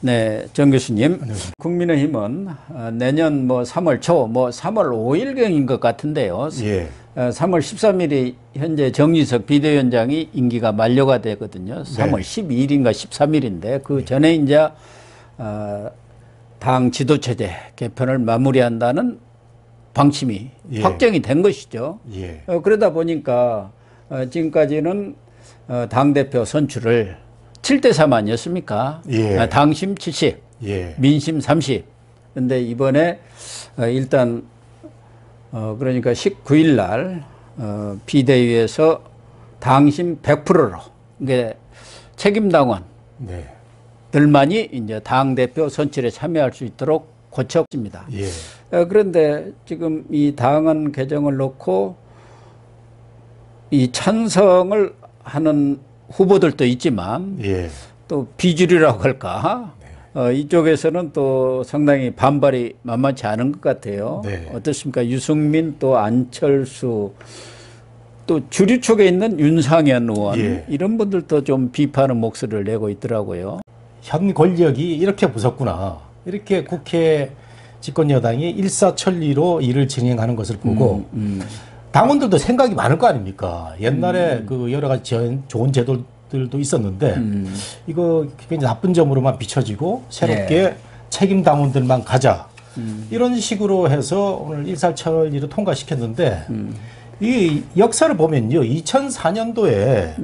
네, 정 교수님. 국민의힘은 내년 3월 초, 3월 5일경인 것 같은데요. 예. 3월 13일이 현재 정진석 비대위원장이 임기가 만료가 되거든요. 3월 12일인가 13일인데 그 전에 이제 당 지도체제 개편을 마무리한다는 방침이 확정이 된 것이죠. 그러다 보니까 지금까지는 당대표 선출을 7대3 아니었습니까? 당심 70, 민심 30. 근데 이번에 일단 그러니까 19일 날 비대위에서 당심 100%로 이게 책임당원들만이 이제 당대표 선출에 참여할 수 있도록 고쳤습니다. 그런데 지금 이 당헌 개정을 놓고 이 찬성을 하는 후보들도 있지만 또 비주류라고 할까 이쪽에서는 또 상당히 반발이 만만치 않은 것 같아요. 어떻습니까? 유승민 또 안철수 또 주류 쪽에 있는 윤상현 의원 이런 분들도 좀 비판의 목소리를 내고 있더라고요. 현 권력이 이렇게 무섭구나. 이렇게 국회 집권 여당이 일사천리로 일을 진행하는 것을 보고 당원들도 생각이 많을 거 아닙니까? 옛날에 그 여러 가지 좋은 제도들도 있었는데 이거 굉장히 나쁜 점으로만 비춰지고 새롭게 책임 당원들만 가자. 이런 식으로 해서 오늘 일사천리로 통과시켰는데 이 역사를 보면요. 2004년도에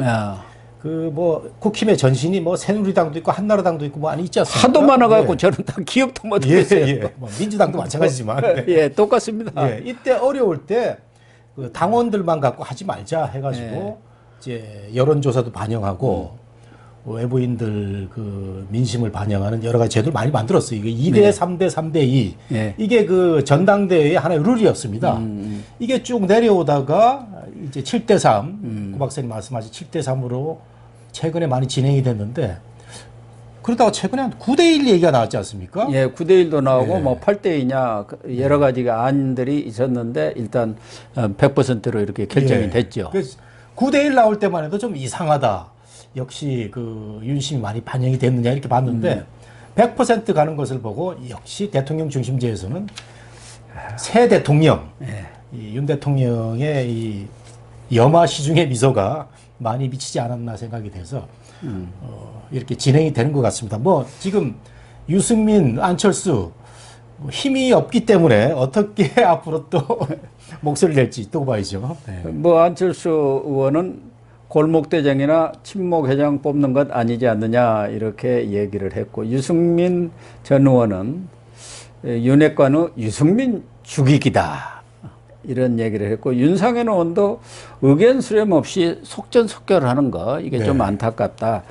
국힘의 전신이 새누리당도 있고 한나라당도 있고 아니 있지 않습니까? 하도 많아갖고 저는 다 기억도 못했어요. 민주당도 마찬가지지만. 똑같습니다. 이때 어려울 때 그 당원들만 갖고 하지 말자 해가지고 이제 여론조사도 반영하고 외부인들 그 민심을 반영하는 여러 가지 제도를 많이 만들었어요. 이게 2대 3대 3대 2 이게 그 전당대회의 하나의 룰이었습니다. 이게 쭉 내려오다가 이제 7대 3 구 박사님 말씀하신 7대 3으로 최근에 많이 진행이 됐는데 그러다가 최근에 한 9대 1 얘기가 나왔지 않습니까? 9대 1도 나오고 8대 2냐 여러 가지가 안들이 있었는데 일단 100%로 이렇게 결정이 됐죠. 그래서 9대 1 나올 때만 해도 좀 이상하다. 역시 그 윤심이 많이 반영이 됐느냐 이렇게 봤는데 100% 가는 것을 보고 역시 대통령 중심제에서는 새 대통령 이 윤 대통령의 이 염화 시중의 미소가 많이 미치지 않았나 생각이 돼서 이렇게 진행이 되는 것 같습니다. 지금 유승민, 안철수 힘이 없기 때문에 어떻게 앞으로 또 목소리를 낼지 또 봐야죠. 안철수 의원은 골목대장이나 친목회장 뽑는 것 아니지 않느냐 이렇게 얘기를 했고 유승민 전 의원은 윤핵관의 유승민 죽이기다 이런 얘기를 했고 윤상현 의원도 의견 수렴 없이 속전속결하는 거 이게 좀 안타깝다.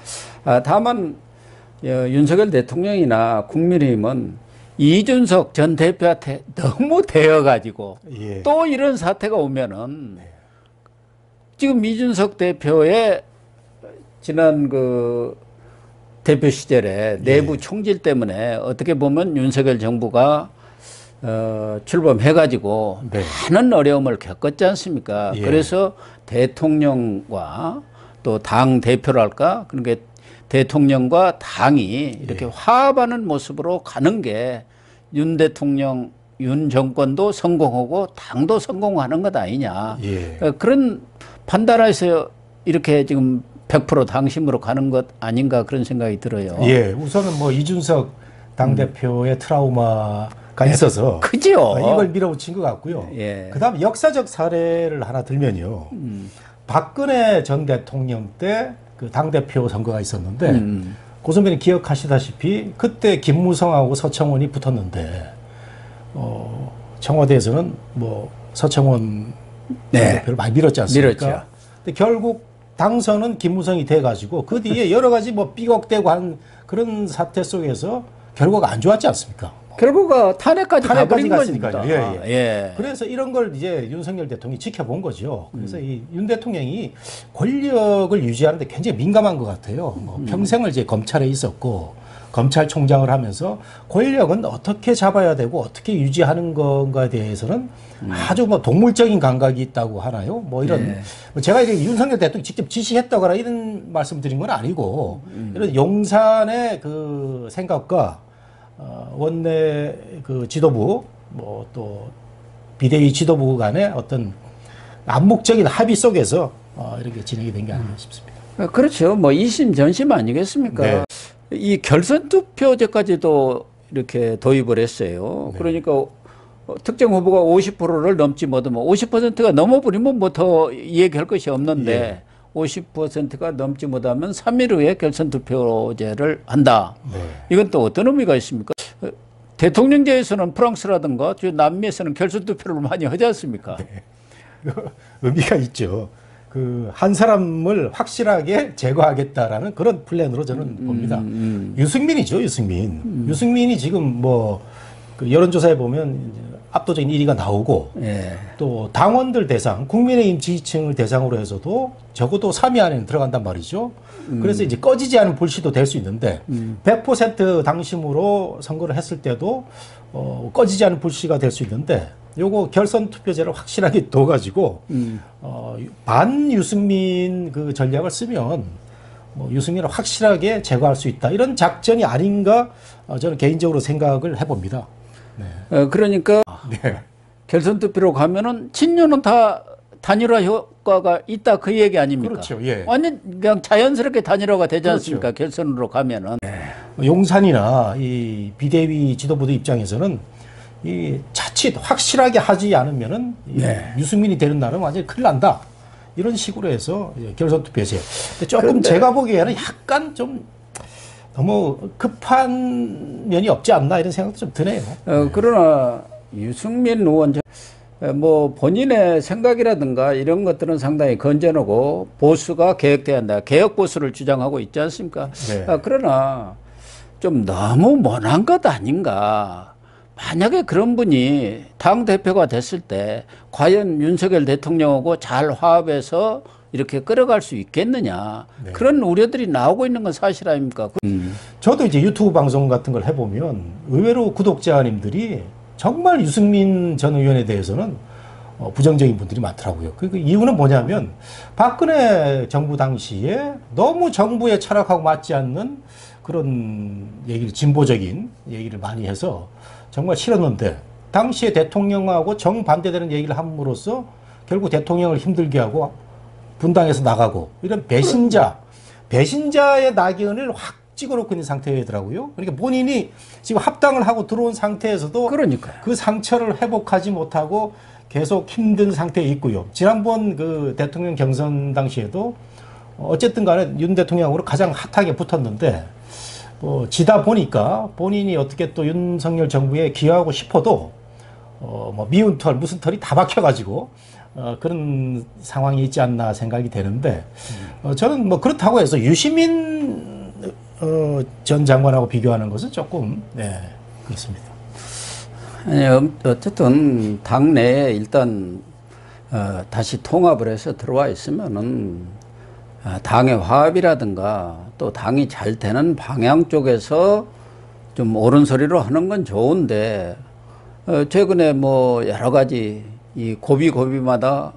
다만 윤석열 대통령이나 국민의힘은 이준석 전 대표한테 너무 대여가지고 또 이런 사태가 오면은 지금 이준석 대표의 지난 그 대표 시절에 내부 총질 때문에 어떻게 보면 윤석열 정부가 출범해가지고 많은 어려움을 겪었지 않습니까? 그래서 대통령과 또 당 대표랄까? 그러니까 대통령과 당이 이렇게 화합하는 모습으로 가는 게 윤 대통령, 윤 정권도 성공하고 당도 성공하는 것 아니냐. 그런 판단에서 이렇게 지금 100% 당심으로 가는 것 아닌가 그런 생각이 들어요. 우선은 이준석 당대표의 트라우마가 있어서 크죠. 이걸 밀어붙인 것 같고요. 그다음 역사적 사례를 하나 들면요. 박근혜 전 대통령 때 그 당대표 선거가 있었는데 고 선배님 기억하시다시피 그때 김무성하고 서청원이 붙었는데 청와대에서는 서청원 대표를 많이 밀었지 않습니까? 근데 결국 당선은 김무성이 돼가지고 그 뒤에 여러 가지 삐걱대고 한 그런 사태 속에서 결과가 안 좋았지 않습니까? 결과가 탄핵까지 가버린 거니까요. 그래서 이런 걸 이제 윤석열 대통령이 지켜본 거죠. 그래서 이 윤 대통령이 권력을 유지하는데 굉장히 민감한 것 같아요. 평생을 이제 검찰에 있었고 검찰총장을 하면서 권력은 어떻게 잡아야 되고 어떻게 유지하는 건가에 대해서는 아주 뭐 동물적인 감각이 있다고 하나요? 뭐 이런 제가 이렇게 윤석열 대통령 직접 지시했다거나 이런 말씀드린 건 아니고 이런 용산의 그 생각과 원내 그 지도부 뭐 또 비대위 지도부 간의 어떤 암묵적인 합의 속에서 이렇게 진행이 된 게 아닌가 싶습니다. 그렇죠. 뭐 이심 전심 아니겠습니까? 네. 이 결선 투표제까지도 이렇게 도입을 했어요. 네. 그러니까 특정 후보가 50%를 넘지 못하면 50%가 넘어버리면 뭐 더 얘기할 것이 없는데 예. 50%가 넘지 못하면 3일 후에 결선 투표제를 한다. 네. 이건 또 어떤 의미가 있습니까? 대통령제에서는 프랑스라든가 남미에서는 결선 투표를 많이 하지 않습니까? 네. 의미가 있죠. 그 한 사람을 확실하게 제거하겠다라는 그런 플랜으로 저는 봅니다. 유승민이죠, 유승민. 유승민이 지금 뭐 그 여론조사에 보면 이제 압도적인 1위가 나오고 예. 또 당원들 대상, 국민의힘 지지층을 대상으로 해서도 적어도 3위 안에는 들어간단 말이죠. 그래서 이제 꺼지지 않은 불씨도 될 수 있는데 100% 당심으로 선거를 했을 때도 꺼지지 않은 불씨가 될 수 있는데 요거 결선 투표제를 확실하게 둬가지고 반 유승민 그 전략을 쓰면 뭐 유승민을 확실하게 제거할 수 있다 이런 작전이 아닌가 저는 개인적으로 생각을 해봅니다. 네. 그러니까 네. 결선 투표로 가면은 친윤은 다 단일화 효과가 있다 그 얘기 아닙니까? 그렇죠. 예. 완전 그냥 자연스럽게 단일화가 되지 그렇죠. 않습니까? 결선으로 가면은. 용산이나 이 비대위 지도부들 입장에서는 이 자칫 확실하게 하지 않으면은 네. 유승민이 되는 날은 완전히 큰일 난다. 이런 식으로 해서 결선 투표제. 조금 그런데 제가 보기에는 약간 좀 너무 급한 면이 없지 않나 이런 생각도 좀 드네요. 그러나 유승민 의원 뭐 본인의 생각이라든가 이런 것들은 상당히 건전하고 보수가 개혁돼야 한다. 개혁 보수를 주장하고 있지 않습니까? 네. 그러나 좀 너무 먼한 것 아닌가. 만약에 그런 분이 당대표가 됐을 때 과연 윤석열 대통령하고 잘 화합해서 이렇게 끌어갈 수 있겠느냐. 네. 그런 우려들이 나오고 있는 건 사실 아닙니까? 저도 이제 유튜브 방송 같은 걸 해보면 의외로 구독자님들이 정말 유승민 전 의원에 대해서는 부정적인 분들이 많더라고요. 그 이유는 뭐냐면 박근혜 정부 당시에 너무 정부의 철학하고 맞지 않는 그런 얘기를 진보적인 얘기를 많이 해서 정말 싫었는데 당시에 대통령하고 정반대되는 얘기를 함으로써 결국 대통령을 힘들게 하고 분당에서 나가고 이런 배신자의 낙인을 확 찍어놓고 있는 상태더라고요. 그러니까 본인이 지금 합당을 하고 들어온 상태에서도 그러니까요. 그 상처를 회복하지 못하고 계속 힘든 상태에 있고요. 지난번 그 대통령 경선 당시에도 어쨌든 간에 윤 대통령으로 가장 핫하게 붙었는데 지다 보니까 본인이 어떻게 또 윤석열 정부에 기여하고 싶어도 뭐 미운 털 무슨 털이 다 박혀가지고 그런 상황이 있지 않나 생각이 되는데 저는 뭐 그렇다고 해서 유시민 전 장관하고 비교하는 것은 조금 그렇습니다. 아니, 어쨌든 당내에 일단 다시 통합을 해서 들어와 있으면은 당의 화합이라든가 또 당이 잘 되는 방향 쪽에서 좀 옳은 소리로 하는 건 좋은데 최근에 뭐 여러 가지 이 고비고비마다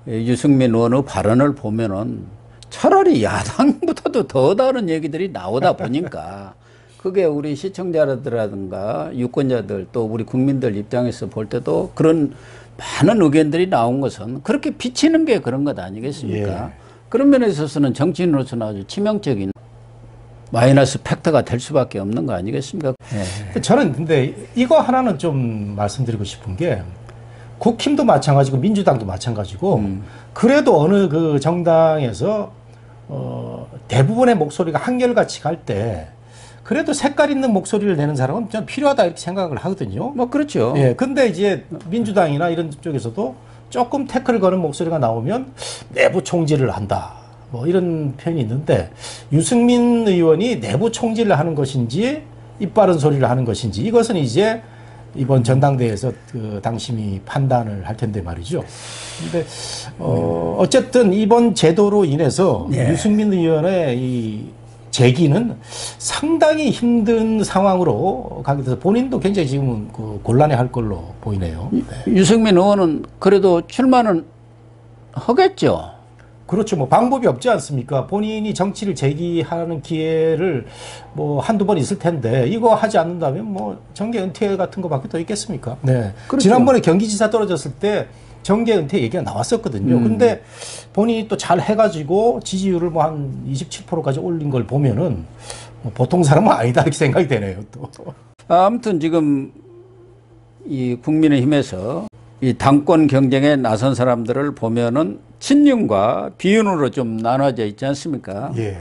유승민 의원의 발언을 보면은 차라리 야당보다도 더 다른 얘기들이 나오다 보니까 그게 우리 시청자들이라든가 유권자들 또 우리 국민들 입장에서 볼 때도 그런 많은 의견들이 나온 것은 그렇게 비치는 게 그런 것 아니겠습니까? 예. 그런 면에 있어서는 정치인으로서는 아주 치명적인 마이너스 팩터가 될 수밖에 없는 거 아니겠습니까? 예. 저는 근데 이거 하나는 좀 말씀드리고 싶은 게 국힘도 마찬가지고 민주당도 마찬가지고 그래도 어느 그 정당에서 대부분의 목소리가 한결같이 갈 때 그래도 색깔 있는 목소리를 내는 사람은 좀 필요하다 이렇게 생각을 하거든요. 뭐 그렇죠. 예. 근데 이제 민주당이나 이런 쪽에서도 조금 태클을 거는 목소리가 나오면 내부 총질을 한다. 뭐 이런 표현이 있는데 유승민 의원이 내부 총질을 하는 것인지 입 바른 소리를 하는 것인지 이것은 이제 이번 전당대회에서 그 당심이 판단을 할 텐데 말이죠. 근데 어쨌든 이번 제도로 인해서 유승민 의원의 이 재기는 상당히 힘든 상황으로 가게 돼서 본인도 굉장히 지금 그 곤란해할 걸로 보이네요. 네. 유승민 의원은 그래도 출마는 하겠죠. 그렇죠. 뭐 방법이 없지 않습니까? 본인이 정치를 재기하는 기회를 뭐 한두 번 있을 텐데 이거 하지 않는다면 뭐 정계 은퇴 같은 거밖에 더 있겠습니까? 네. 그렇죠. 지난번에 경기지사 떨어졌을 때 정계 은퇴 얘기가 나왔었거든요. 근데 본인이 또 잘 해가지고 지지율을 뭐 한 27%까지 올린 걸 보면은 뭐 보통 사람은 아니다 이렇게 생각이 되네요. 또. 아무튼 지금 이 국민의힘에서 이 당권 경쟁에 나선 사람들을 보면은 친윤과 비윤으로 좀 나눠져 있지 않습니까? 예.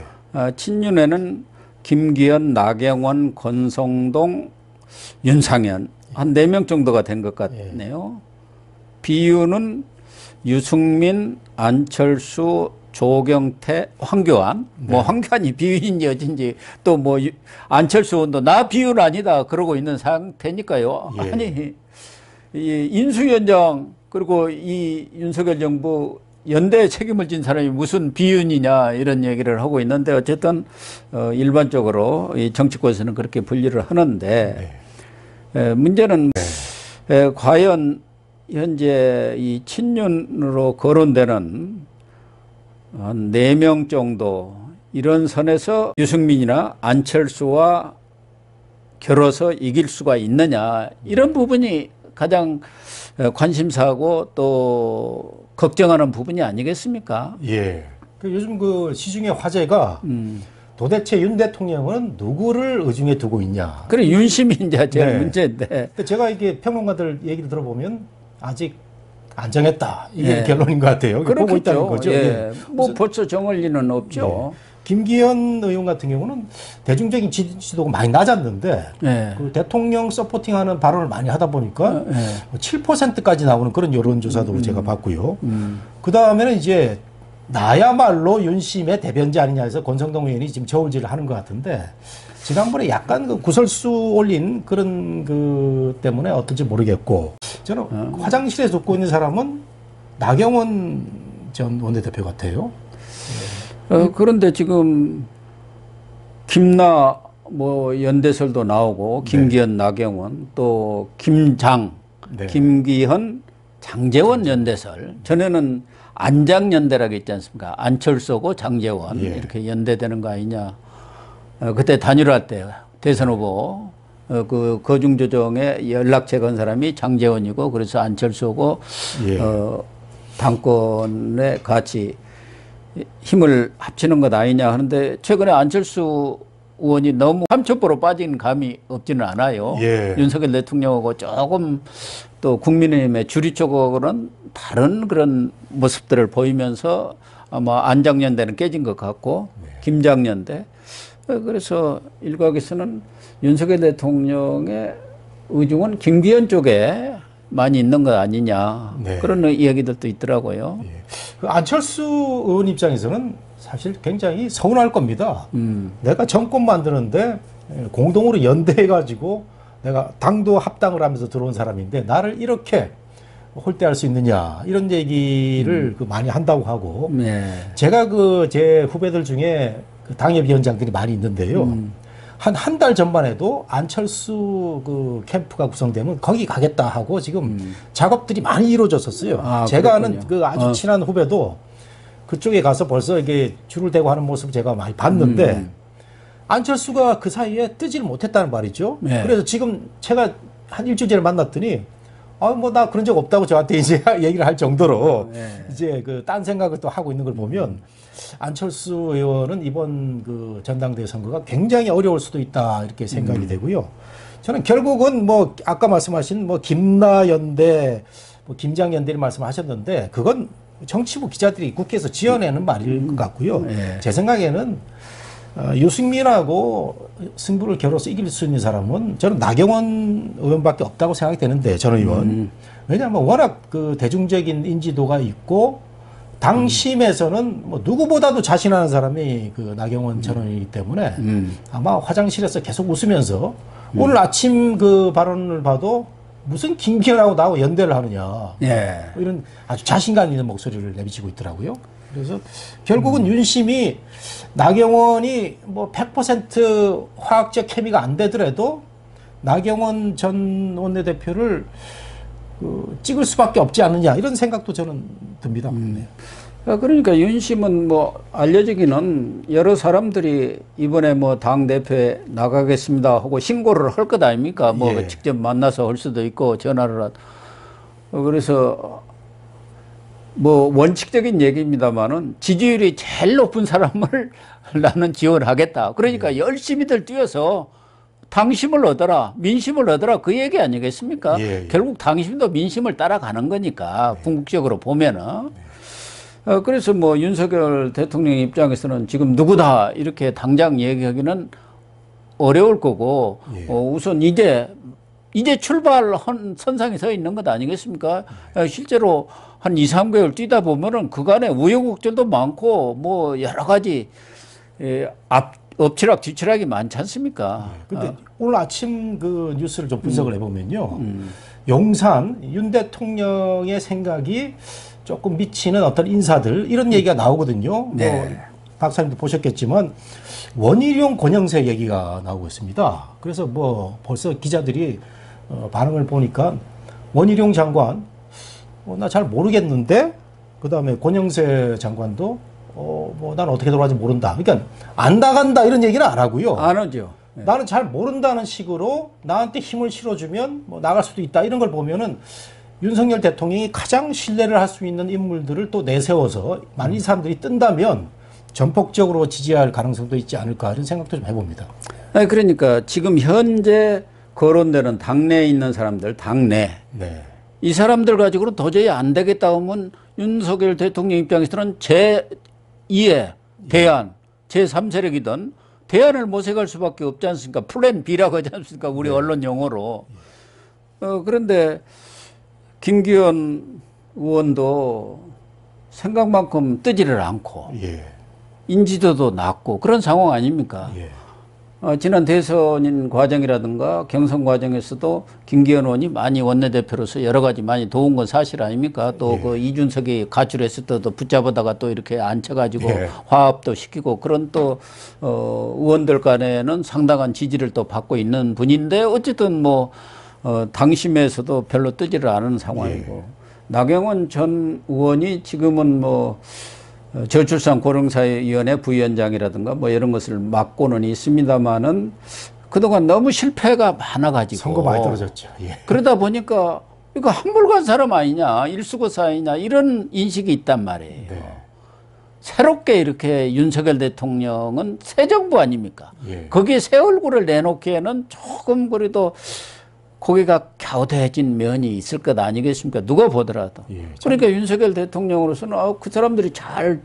친윤에는 김기현, 나경원, 권성동, 윤상현 한 4명 정도가 된 것 같네요. 비윤은 유승민, 안철수, 조경태, 황교안. 네. 뭐 황교안이 비윤인지 어딘지 또 뭐 안철수 의원도 나 비윤 아니다 그러고 있는 상태니까요. 예. 아니 이 인수위원장 그리고 이 윤석열 정부 연대에 책임을 진 사람이 무슨 비윤이냐 이런 얘기를 하고 있는데 어쨌든 일반적으로 이 정치권에서는 그렇게 분류를 하는데 문제는 과연 현재 이 친윤으로 거론되는 한 4명 정도 이런 선에서 유승민이나 안철수와 겨뤄서 이길 수가 있느냐 이런 부분이 가장 관심사하고 또 걱정하는 부분이 아니겠습니까? 예. 요즘 그 시중의 화제가 도대체 윤 대통령은 누구를 의중에 두고 있냐. 그래 윤심이 이제 제일 네. 문제인데. 제가 이게 평론가들 얘기를 들어보면 아직 안 정했다. 이게 네. 결론인 것 같아요. 보고 있다는 거죠. 예. 예. 뭐 벌써 정할 리는 없죠. 네. 김기현 의원 같은 경우는 대중적인 지지도가 많이 낮았는데 네. 그 대통령 서포팅하는 발언을 많이 하다 보니까 7%까지 나오는 그런 여론조사도 제가 봤고요. 그 다음에는 이제 나야말로 윤심의 대변자 아니냐 해서 권성동 의원이 지금 저울질을 하는 것 같은데 지난번에 약간 그 구설수 올린 그런 그 때문에 어떨지 모르겠고 저는 화장실에 듣고 있는 사람은 나경원 전 원내대표 같아요. 그런데 지금 김나 뭐 연대설도 나오고 김기현, 나경원 또 김장, 김기현, 장제원 연대설. 전에는 안장연대라고 있지 않습니까? 안철수고 장제원 이렇게 연대되는 거 아니냐. 그때 단일화 때 대선 후보 그 거중조정에 연락처 건 사람이 장제원이고 그래서 안철수고 당권에 같이 힘을 합치는 것 아니냐 하는데 최근에 안철수 의원이 너무 삼천포로 빠진 감이 없지는 않아요. 윤석열 대통령하고 조금 또 국민의힘의 주류 쪽으로는 다른 그런 모습들을 보이면서 아마 안장연대는 깨진 것 같고 김장연대. 그래서 일각에서는 윤석열 대통령의 의중은 김기현 쪽에 많이 있는 것 아니냐 그런 이야기들도 있더라고요. 그 안철수 의원 입장에서는 사실 굉장히 서운할 겁니다. 내가 정권 만드는데 공동으로 연대해가지고 내가 당도 합당을 하면서 들어온 사람인데 나를 이렇게 홀대할 수 있느냐 이런 얘기를 그 많이 한다고 하고 제가 그 제 후배들 중에 그 당협위원장들이 많이 있는데요. 한 달 전만 해도 안철수 그 캠프가 구성되면 거기 가겠다 하고 지금 작업들이 많이 이루어졌었어요. 제가 아는 그 아주 친한 후배도 그쪽에 가서 벌써 이게 줄을 대고 하는 모습을 제가 많이 봤는데 안철수가 그 사이에 뜨지를 못했다는 말이죠. 그래서 지금 제가 한 일주일 전에 만났더니 뭐 나 그런 적 없다고 저한테 이제 얘기를 할 정도로 이제 그 딴 생각을 또 하고 있는 걸 보면 안철수 의원은 이번 그 전당대회 선거가 굉장히 어려울 수도 있다 이렇게 생각이 되고요. 저는 결국은 뭐 아까 말씀하신 뭐 김나연대, 뭐 김장연대를 말씀하셨는데 그건 정치부 기자들이 국회에서 지어내는 말일 것 같고요. 제 생각에는 유승민하고 승부를 겨뤄서 이길 수 있는 사람은 저는 나경원 의원밖에 없다고 생각이 되는데 전 의원. 왜냐하면 워낙 그 대중적인 인지도가 있고 당심에서는 뭐 누구보다도 자신하는 사람이 그 나경원 전 의원이기 때문에 아마 화장실에서 계속 웃으면서 오늘 아침 그 발언을 봐도 무슨 김기현하고 나하고 연대를 하느냐. 예. 이런 아주 자신감 있는 목소리를 내비치고 있더라고요. 그래서 결국은 윤심이 나경원이 뭐 100% 화학적 케미가 안 되더라도 나경원 전 원내대표를 찍을 수밖에 없지 않느냐 이런 생각도 저는 듭니다. 네. 그러니까 윤심은 뭐 알려지기는 여러 사람들이 이번에 뭐 당 대표에 나가겠습니다 하고 신고를 할 것 아닙니까? 뭐 예. 직접 만나서 할 수도 있고 전화를 그래서 뭐 원칙적인 얘기입니다만은 지지율이 제일 높은 사람을 나는 지원하겠다. 그러니까 열심히들 뛰어서 당심을 얻어라, 민심을 얻어라 그 얘기 아니겠습니까? 예. 결국 당심도 민심을 따라가는 거니까 궁극적으로 보면은. 그래서 뭐 윤석열 대통령 입장에서는 지금 누구다 이렇게 당장 얘기하기는 어려울 거고 예. 우선 이제 출발한 선상에 서 있는 것 아니겠습니까? 실제로 한 2, 3개월 뛰다 보면은 그간에 우여곡절도 많고 뭐 여러 가지 엎치락 뒤치락이 많지 않습니까? 근데 오늘 아침 그 뉴스를 좀 분석을 해보면요. 용산 윤 대통령의 생각이 조금 미치는 어떤 인사들 이런 얘기가 나오거든요. 네. 뭐 박사님도 보셨겠지만 원희룡 권영세 얘기가 나오고 있습니다. 그래서 뭐 벌써 기자들이 반응을 보니까 원희룡 장관 나 잘 모르겠는데 그 다음에 권영세 장관도 뭐 난 어떻게 돌아가는지 모른다. 그러니까 안 나간다 이런 얘기는 안 하고요. 안 하죠. 네. 나는 잘 모른다는 식으로 나한테 힘을 실어주면 뭐 나갈 수도 있다 이런 걸 보면은 윤석열 대통령이 가장 신뢰를 할 수 있는 인물들을 또 내세워서 만일 이 사람들이 뜬다면 전폭적으로 지지할 가능성도 있지 않을까 이런 생각도 좀 해봅니다. 아니, 그러니까 지금 현재 거론되는 당내에 있는 사람들, 당내. 네. 이 사람들 가지고는 도저히 안 되겠다 하면 윤석열 대통령 입장에서는 제2의 대안, 제3세력이든 대안을 모색할 수밖에 없지 않습니까? 플랜 B라고 하지 않습니까? 우리 네. 언론 용어로. 그런데 김기현 의원도 생각만큼 뜨지를 않고 예. 인지도도 낮고 그런 상황 아닙니까? 예. 지난 대선인 과정이라든가 경선 과정에서도 김기현 의원이 많이 원내대표로서 여러 가지 많이 도운 건 사실 아닙니까? 또 그 이준석이 가출했을 때도 붙잡아다가 또 이렇게 앉혀가지고 화합도 시키고 그런 또 의원들 간에는 상당한 지지를 또 받고 있는 분인데 어쨌든 뭐 당심에서도 별로 뜨지를 않은 상황이고 나경원 전 의원이 지금은 뭐 저출산 고령사회위원회 부위원장이라든가 뭐 이런 것을 맡고는 있습니다만은 그동안 너무 실패가 많아가지고 선거 많이 떨어졌죠. 예. 그러다 보니까 이거 한물간 사람 아니냐 일수고사 아니냐 이런 인식이 있단 말이에요. 네. 새롭게 이렇게 윤석열 대통령은 새 정부 아닙니까? 예. 거기에 새 얼굴을 내놓기에는 조금 그래도 고개가 갸우대해진 면이 있을 것 아니겠습니까? 누가 보더라도. 예, 그러니까 윤석열 대통령으로서는 그 사람들이 잘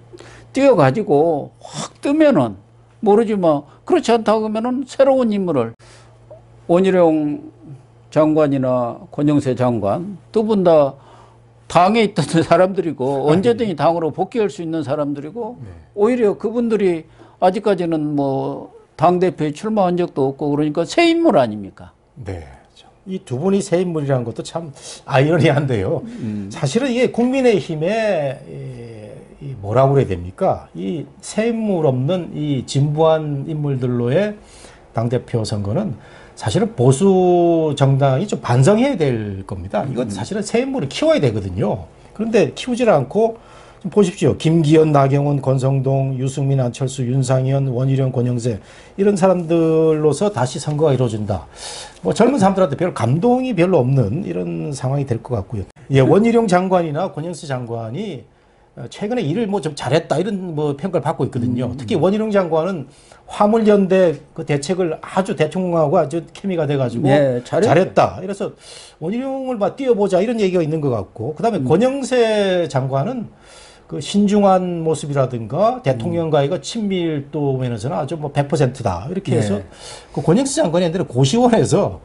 뛰어가지고 확 뜨면은 모르지만 그렇지 않다고 하면은 새로운 인물을 원희룡 장관이나 권영세 장관 두 분 다 당에 있던 사람들이고 언제든지 당으로 복귀할 수 있는 사람들이고 오히려 그분들이 아직까지는 뭐 당대표에 출마한 적도 없고 그러니까 새 인물 아닙니까? 네. 이 두 분이 새 인물이라는 것도 참 아이러니한데요. 사실은 이게 국민의힘의 뭐라고 그래야 됩니까? 이 새 인물 없는 이 진부한 인물들로의 당대표 선거는 사실은 보수 정당이 좀 반성해야 될 겁니다. 이건 사실은 새 인물을 키워야 되거든요. 그런데 키우질 않고 좀 보십시오. 김기현, 나경원, 권성동, 유승민, 안철수, 윤상현, 원희룡, 권영세 이런 사람들로서 다시 선거가 이루어진다. 뭐 젊은 사람들한테 별 감동이 별로 없는 이런 상황이 될 것 같고요. 예, 원희룡 장관이나 권영세 장관이 최근에 일을 뭐 좀 잘했다 이런 뭐 평가를 받고 있거든요. 특히 원희룡 장관은 화물연대 그 대책을 아주 대통령하고 아주 케미가 돼가지고 네, 잘했다. 그래서 원희룡을 띄워보자 이런 얘기가 있는 것 같고, 그다음에 권영세 장관은 그 신중한 모습이라든가 대통령과의 그 친밀도 면에서는 아주 뭐 100%다 이렇게 해서 그 권영세 장관이 옛날에 고시원에서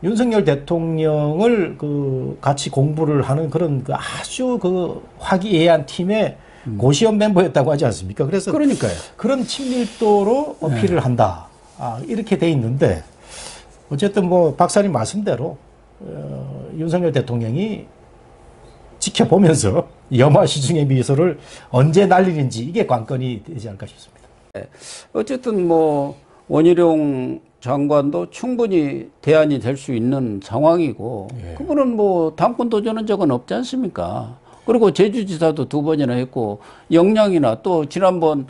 윤석열 대통령을 그 같이 공부를 하는 그런 그 아주 그 화기애애한 팀의 고시원 멤버였다고 하지 않습니까? 그래서 그러니까요. 그런 친밀도로 어필을 한다. 이렇게 돼 있는데 어쨌든 뭐 박사님 말씀대로 윤석열 대통령이 지켜보면서 염화 시중의 미소를 언제 날리는지 이게 관건이 되지 않을까 싶습니다. 어쨌든 뭐 원희룡 장관도 충분히 대안이 될 수 있는 상황이고 예. 그분은 뭐 당권 도전한 적은 없지 않습니까? 그리고 제주지사도 2번이나 했고 영양이나 또 지난번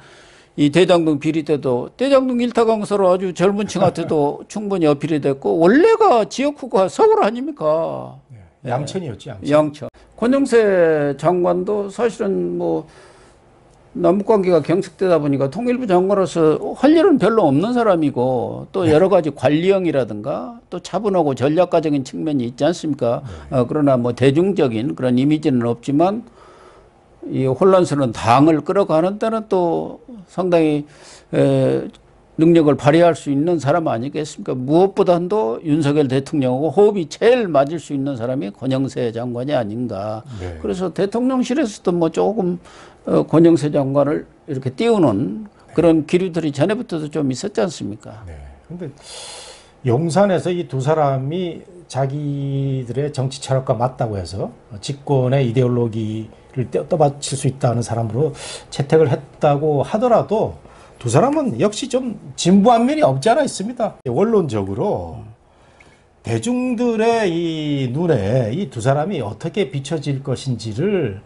이 대장동 비리 때도 대장동 일타 강서로 아주 젊은 층한테도 충분히 어필이 됐고 원래가 지역구가 서울 아닙니까? 예. 양천이었지, 양천. 양천. 권영세 장관도 사실은 뭐 남북관계가 경색되다 보니까 통일부 장관으로서 할 일은 별로 없는 사람이고 또 여러 가지 관리형이라든가 또 차분하고 전략가적인 측면이 있지 않습니까? 그러나 뭐 대중적인 그런 이미지는 없지만 이 혼란스러운 당을 끌어가는 데는 또 상당히 능력을 발휘할 수 있는 사람 아니겠습니까? 무엇보다도 윤석열 대통령하고 호흡이 제일 맞을 수 있는 사람이 권영세 장관이 아닌가. 네. 그래서 대통령실에서도 뭐 조금 권영세 장관을 이렇게 띄우는 그런 기류들이 전에부터도 좀 있었지 않습니까? 네. 근데 용산에서 이 두 사람이 자기들의 정치 철학과 맞다고 해서 집권의 이데올로기를 떠받칠 수 있다는 사람으로 채택을 했다고 하더라도 두 사람은 역시 좀 진부한 면이 없지 않아 있습니다. 원론적으로 대중들의 이 눈에 이 두 사람이 어떻게 비춰질 것인지를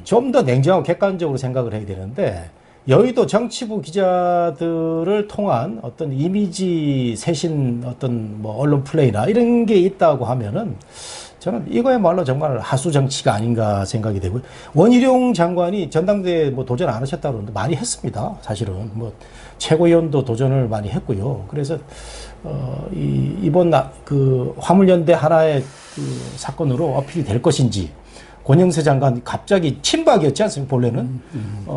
좀 더 냉정하고 객관적으로 생각을 해야 되는데 여의도 정치부 기자들을 통한 어떤 이미지 세신 어떤 뭐 언론 플레이나 이런 게 있다고 하면은 저는 이거야말로 정말 하수 정치가 아닌가 생각이 되고요. 원희룡 장관이 전당대회 뭐 도전 안 하셨다고 그러는데 많이 했습니다. 사실은 뭐 최고위원도 도전을 많이 했고요. 그래서 이번 그 화물연대 하나의 그 사건으로 어필이 될 것인지 권영세 장관 갑자기 친박이었지 않습니까? 본래는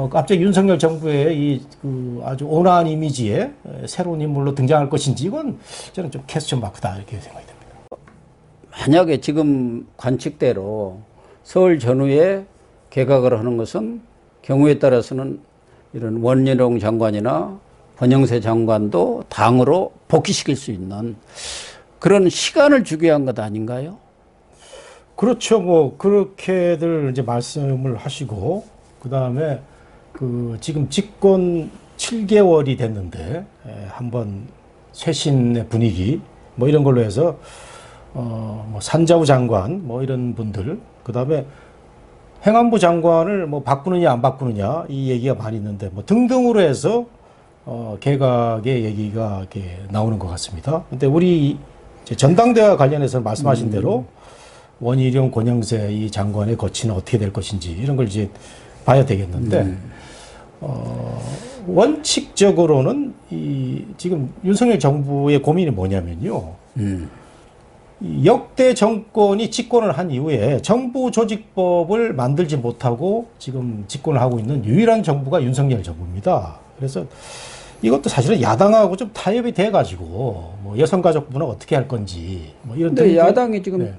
갑자기 윤석열 정부의 이 그 아주 온화한 이미지에 새로운 인물로 등장할 것인지 이건 저는 좀 퀘스천 마크다 이렇게 생각이 됩니다. 만약에 지금 관측대로 서울 전후에 개각을 하는 것은 경우에 따라서는 이런 원희룡 장관이나 권영세 장관도 당으로 복귀시킬 수 있는 그런 시간을 주기 위한 것 아닌가요? 그렇죠. 뭐 그렇게들 이제 말씀을 하시고 그다음에 그 지금 집권 7개월이 됐는데 한번 쇄신의 분위기 뭐 이런 걸로 해서 뭐 산자부 장관 뭐 이런 분들 그다음에 행안부 장관을 뭐 바꾸느냐 안 바꾸느냐 이 얘기가 많이 있는데 뭐 등등으로 해서 개각의 얘기가 이렇게 나오는 것 같습니다. 근데 우리 이제 전당대회와 관련해서 말씀하신 대로 원희룡, 권영세 이 장관의 거치는 어떻게 될 것인지 이런 걸 이제 봐야 되겠는데 원칙적으로는 이 지금 윤석열 정부의 고민이 뭐냐면요. 이 역대 정권이 집권을 한 이후에 정부 조직법을 만들지 못하고 지금 집권을 하고 있는 유일한 정부가 윤석열 정부입니다. 그래서 이것도 사실은 야당하고 좀 타협이 돼가지고 뭐 여성가족부는 어떻게 할 건지 뭐 이런. 근데 야당이 지금 네.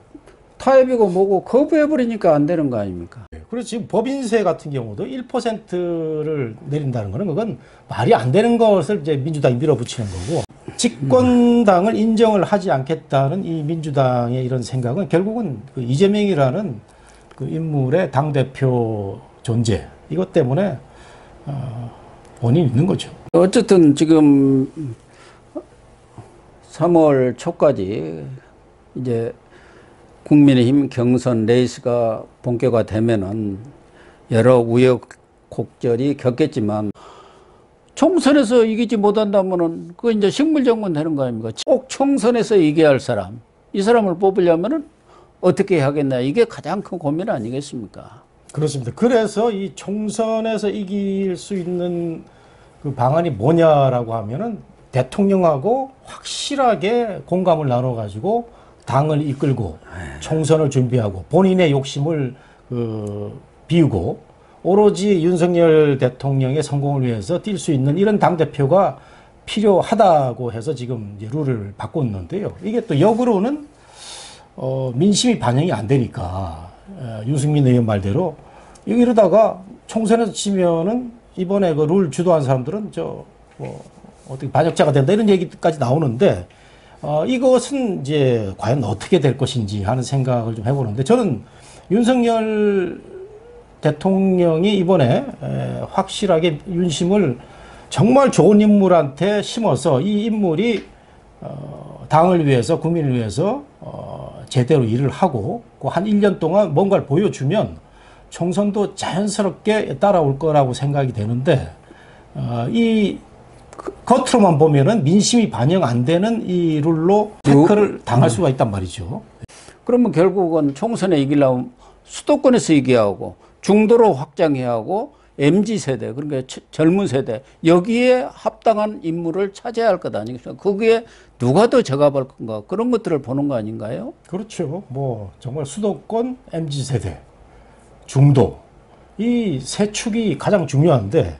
타협이고 뭐고 거부해버리니까 안 되는 거 아닙니까? 그래서 지금 법인세 같은 경우도 1%를 내린다는 거는 그건 말이 안 되는 것을 이제 민주당이 밀어붙이는 거고 집권당을 인정을 하지 않겠다는 이 민주당의 이런 생각은 결국은 그 이재명이라는 그 인물의 당대표 존재 이것 때문에 원인이 있는 거죠. 어쨌든 지금 3월 초까지 이제 국민의힘 경선 레이스가 본격화되면은 여러 우여곡절이 겪겠지만 총선에서 이기지 못한다면은 그거 이제 식물정원 되는 거 아닙니까? 꼭 총선에서 이겨야 할 사람, 이 사람을 뽑으려면은 어떻게 하겠나 이게 가장 큰 고민 아니겠습니까? 그렇습니다. 그래서 이 총선에서 이길 수 있는 그 방안이 뭐냐라고 하면은 대통령하고 확실하게 공감을 나눠가지고 당을 이끌고 총선을 준비하고 본인의 욕심을 비우고 오로지 윤석열 대통령의 성공을 위해서 뛸 수 있는 이런 당대표가 필요하다고 해서 지금 이제 룰을 바꿨는데요. 이게 또 역으로는 민심이 반영이 안 되니까 유승민 의원 말대로 이러다가 총선에서 치면은 이번에 그 룰 주도한 사람들은 뭐 어떻게 반역자가 된다 이런 얘기까지 나오는데 이것은 이제 과연 어떻게 될 것인지 하는 생각을 좀 해보는데 저는 윤석열 대통령이 이번에 확실하게 윤심을 정말 좋은 인물한테 심어서 이 인물이 당을 위해서 국민을 위해서 제대로 일을 하고 한 1년 동안 뭔가를 보여주면 총선도 자연스럽게 따라올 거라고 생각이 되는데 이 겉으로만 보면은 민심이 반영 안 되는 이 룰로 태클을 당할 수가 있단 말이죠. 그러면 결국은 총선에 이기려면 수도권에서 이겨야 하고 중도로 확장해야 하고 MZ세대 그러니까 젊은 세대 여기에 합당한 인물을 찾아야 할 것 아니겠습니까? 거기에 누가 더 적합할 건가 그런 것들을 보는 거 아닌가요? 그렇죠. 뭐 정말 수도권 MZ세대 중도 이 세 축이 가장 중요한데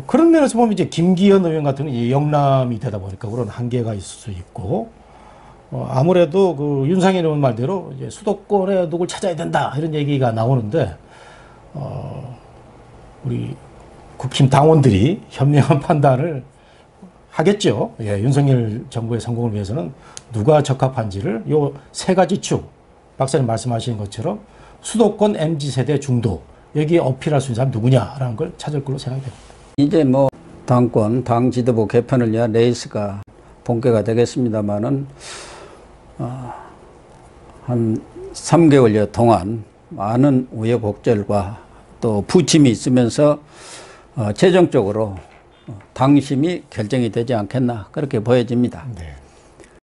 그런 면에서 보면 이제 김기현 의원 같은 경우는 영남이 되다 보니까 그런 한계가 있을 수 있고 아무래도 그 윤상현 의원 말대로 이제 수도권에 누굴 찾아야 된다 이런 얘기가 나오는데 우리 국힘 당원들이 현명한 판단을 하겠죠. 예, 윤석열 정부의 성공을 위해서는 누가 적합한지를 요 세 가지 축 박사님 말씀하신 것처럼 수도권 MZ세대 중도 여기에 어필할 수 있는 사람 누구냐라는 걸 찾을 걸로 생각됩니다. 이제 뭐 당권, 당 지도부 개편을 위한 레이스가 본격화 되겠습니다만은 한 3개월여 동안 많은 우여곡절과 또 부침이 있으면서 최종적으로 당심이 결정이 되지 않겠나 그렇게 보여집니다. 네.